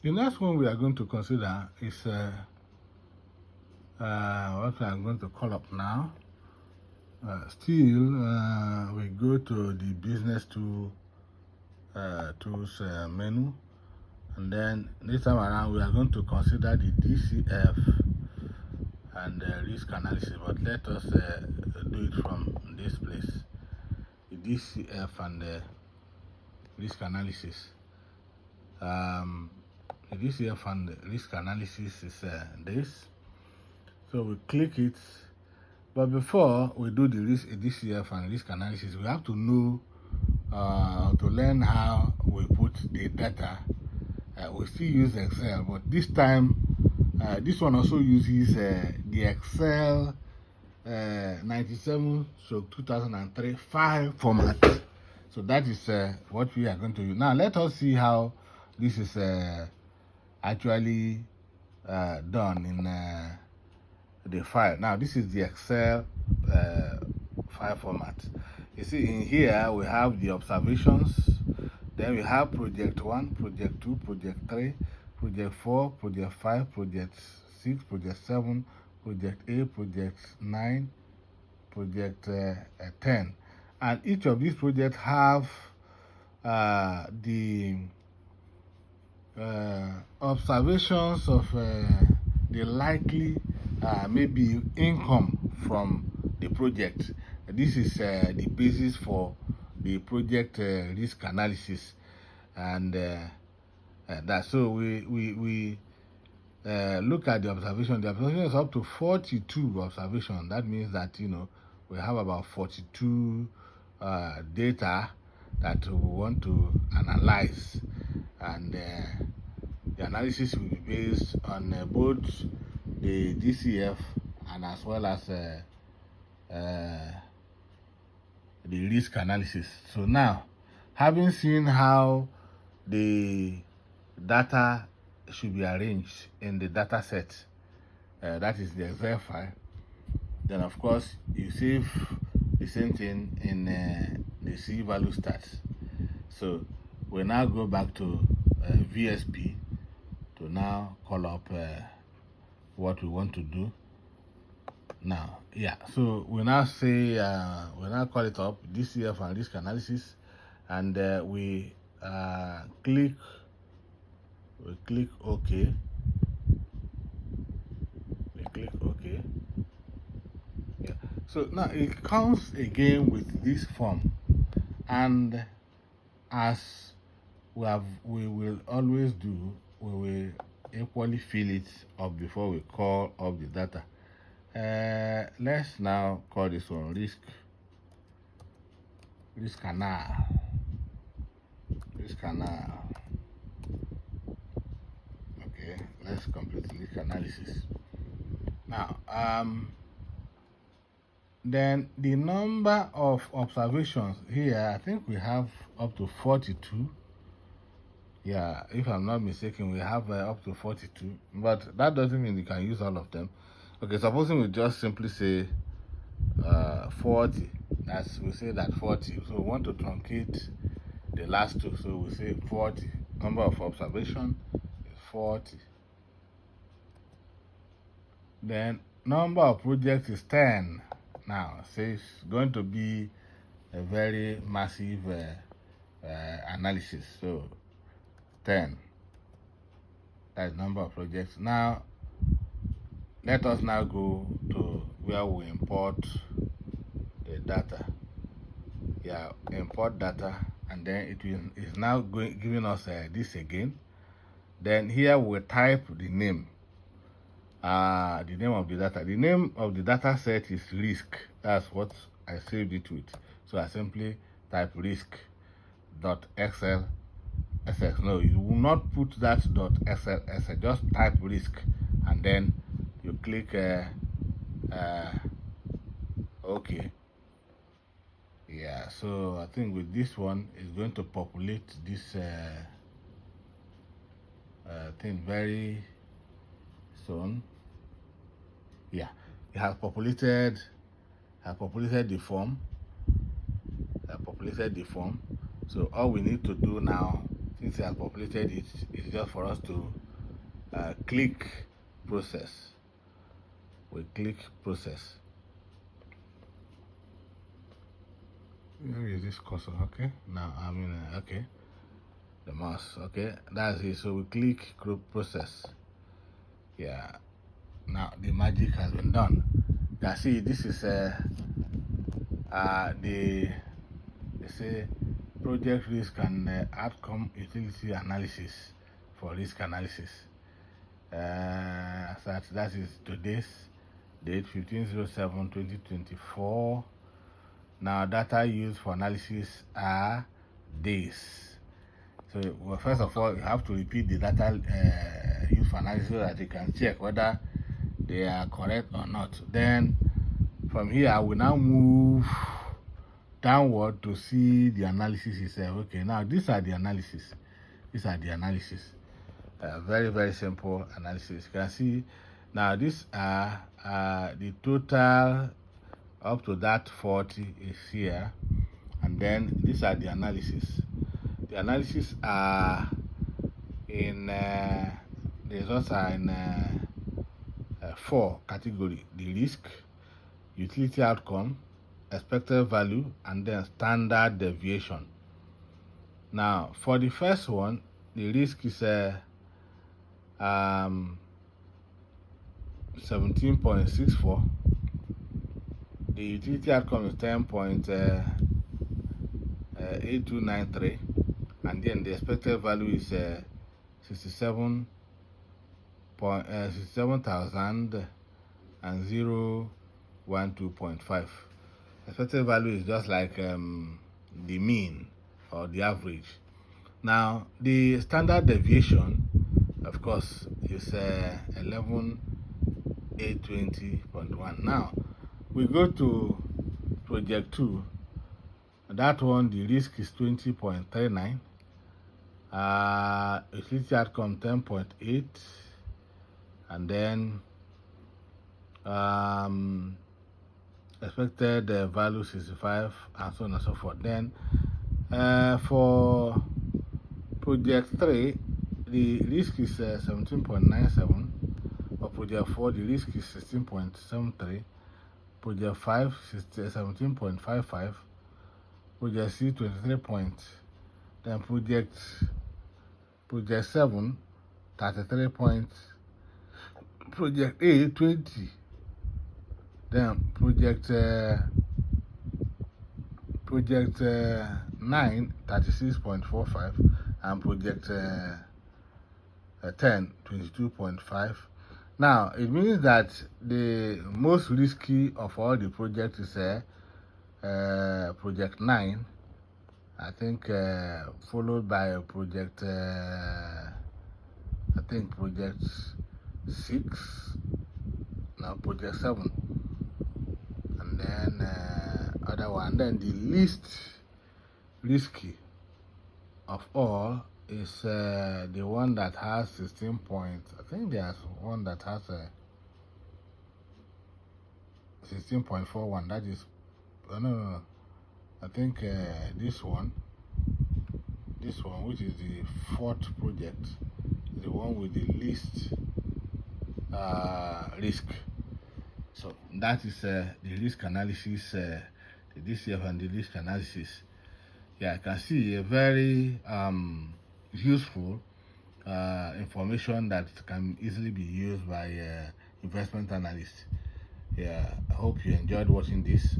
The next one we are going to consider is what we are going to call up now. Still, we go to the business tools menu, and then this time around we are going to consider the DCF and risk analysis, but let us do it from this place. The DCF and risk analysis. The DCF and risk analysis is this. So we click it. But before we do the DCF and risk analysis, we have to know to learn how we put the data. We still use Excel, but this time this one also uses the Excel 97/2003 file format. So that is what we are going to use. Now let us see how this is actually done in the file. Now this is the Excel file format. You see in here we have the observations, then we have project 1, project 2, project 3, project 4, project 5, project 6, project 7, project 8, project 9, project 10. And each of these projects have the observations of the likely maybe income from the project. This is the basis for the project risk analysis, and that. So we look at the observation. The observation is up to 42 observations. That means that we have about 42 data that we want to analyze, and the analysis will be based on both the DCF and as well as the risk analysis. So now, having seen how the data should be arranged in the data set, that is the Excel file, then of course you save the same thing in the C value stats. So we now go back to VSP to now call up what we want to do now. Yeah, so we now say we now call it up DCF and risk analysis, and we click OK. We click OK. Yeah. So now it comes again with this form, and as we will always do, we will equally fill it up before we call up the data. Let's now call this one risk canal. Okay, let's complete risk analysis. Now, then the number of observations here, I think we have up to 42. Yeah, if I'm not mistaken, we have up to 42, but that doesn't mean you can use all of them. Okay, supposing we just simply say 40, we say that 40, so we want to truncate the last two, so we say 40. Number of observation is 40. Then number of projects is 10. Now, say it's going to be a very massive analysis, so 10. That's number of projects. Now, let us now go to where we import the data. Yeah, import data, and then it is now giving us this again. Then here we type the name of the data. The name of the data set is risk. That's what I saved it with. So I simply type risk.xlsx. No, you will not put that .xlsx. Just type risk, and then you click OK. Yeah, so I think with this one, it's going to populate this thing very soon. Yeah, it has populated the form. So all we need to do now since it has populated it, it's just for us to click process. We click process. Where is this cursor? Okay, now okay, the mouse. Okay, that's it. So we click process. Yeah, now the magic has been done. You can see this is they say project risk and outcome utility analysis for risk analysis. So that is today's date, 15/07/2024. Now data used for analysis are days. So well, first of all, you have to repeat the data used for analysis so that you can check whether they are correct or not. Then from here, I will now move downward to see the analysis itself. Okay, now these are the analysis. These are the analysis. Very, very simple analysis. You can see now these are the total up to that 40 is here, and then these are the analysis. The analysis are in the results are in 4 categories: the risk, utility outcome, expected value, and then standard deviation. Now for the first one, the risk is 17.64. The utility outcome is 10.8293, and then the expected value is 67,012.5. Expected value is just like the mean or the average. Now the standard deviation, of course, is 11,820.1. Now we go to project 2. That one, the risk is 20.39. Utility outcome 10.8, and then expected value 65, and so on and so forth. Then for project 3, the risk is 17.97. For project 4, the risk is 16.73. Project 5, 17.55. Project C, 23 points. Then project 7, 33 points. Project A, 20. Then project 9, 36.45, and project 10, 22.5. Now it means that the most risky of all the projects is project 9, I think, followed by project project 6, now project 7, and then other one. Then the least risky of all is the one that has 16 points. I think there's one that has 16.41. That is no. I think this one, which is the 4th project, is the one with the least risk. So that is the risk analysis, the DCF and the risk analysis. Yeah, I can see a very useful information that can easily be used by investment analysts. Yeah, I hope you enjoyed watching this.